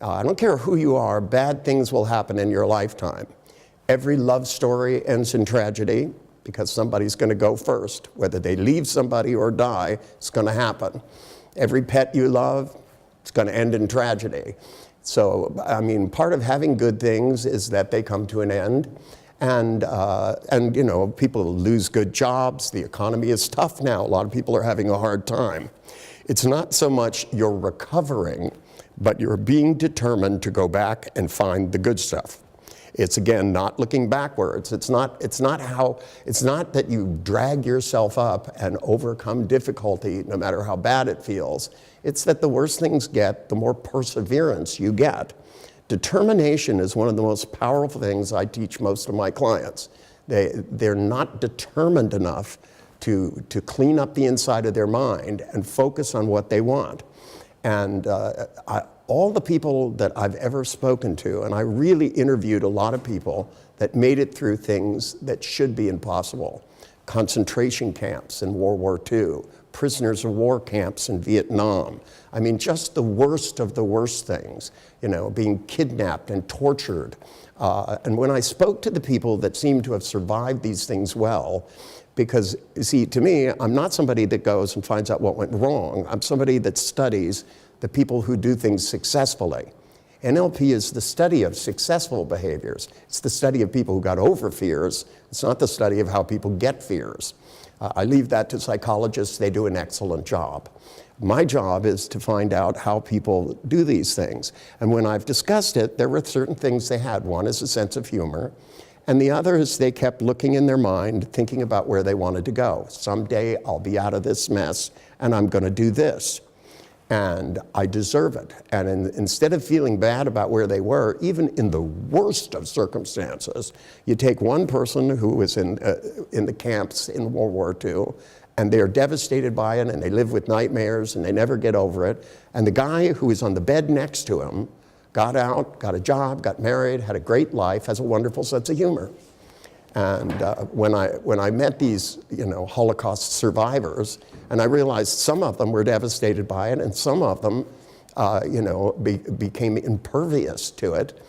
I don't care who you are, bad things will happen in your lifetime. Every love story ends in tragedy because somebody's going to go first. Whether they leave somebody or die, it's going to happen. Every pet you love, it's going to end in tragedy. So, I mean, part of having good things is that they come to an end. And you know, people lose good jobs. The economy is tough now. A lot of people are having a hard time. It's not so much you're recovering, but you're being determined to go back and find the good stuff. It's, again, not looking backwards. It's not that you drag yourself up and overcome difficulty no matter how bad it feels. It's that the worse things get, the more perseverance you get. Determination is one of the most powerful things I teach most of my clients. They're not determined enough to clean up the inside of their mind and focus on what they want. And all the people that I've ever spoken to, and I really interviewed a lot of people that made it through things that should be impossible. Concentration camps in World War II, prisoners of war camps in Vietnam. I mean, just the worst of the worst things, you know, being kidnapped and tortured. And when I spoke to the people that seem to have survived these things well, because, you see, to me, I'm not somebody that goes and finds out what went wrong. I'm somebody that studies the people who do things successfully. NLP is the study of successful behaviors. It's the study of people who got over fears. It's not the study of how people get fears. I leave that to psychologists. They do an excellent job. My job is to find out how people do these things. And when I've discussed it, there were certain things they had. One is a sense of humor. And the other is they kept looking in their mind, thinking about where they wanted to go. Someday I'll be out of this mess, and I'm going to do this. And I deserve it. And instead of feeling bad about where they were, even in the worst of circumstances, you take one person who was in the camps in World War II, and they're devastated by it, and they live with nightmares, and they never get over it. And the guy who was on the bed next to him got out, got a job, got married, had a great life, has a wonderful sense of humor. And when I met these, you know, Holocaust survivors, and I realized some of them were devastated by it, and some of them, you know, became impervious to it.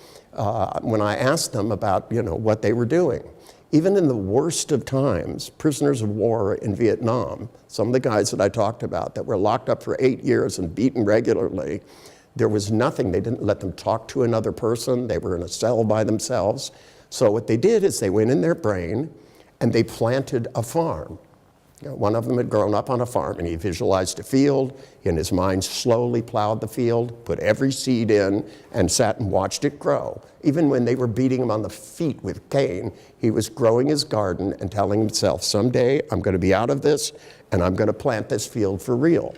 When I asked them about, you know, what they were doing, even in the worst of times, prisoners of war in Vietnam, some of the guys that I talked about that were locked up for 8 years and beaten regularly, there was nothing. They didn't let them talk to another person. They were in a cell by themselves. So what they did is they went in their brain and they planted a farm. You know, one of them had grown up on a farm, and he visualized a field. He in his mind slowly plowed the field, put every seed in, and sat and watched it grow. Even when they were beating him on the feet with cane, he was growing his garden and telling himself, someday I'm going to be out of this, and I'm going to plant this field for real.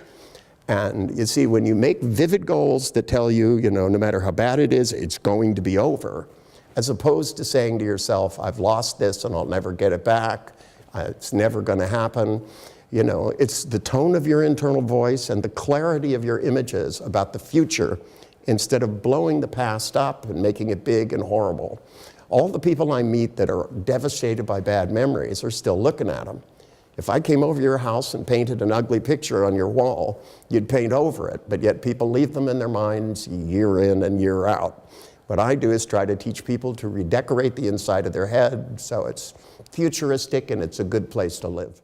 And you see, when you make vivid goals that tell you, you know, no matter how bad it is, it's going to be over, as opposed to saying to yourself, I've lost this and I'll never get it back, it's never going to happen. You know, it's the tone of your internal voice and the clarity of your images about the future instead of blowing the past up and making it big and horrible. All the people I meet that are devastated by bad memories are still looking at them. If I came over your house and painted an ugly picture on your wall, you'd paint over it, but yet people leave them in their minds year in and year out. What I do is try to teach people to redecorate the inside of their head so it's futuristic and it's a good place to live.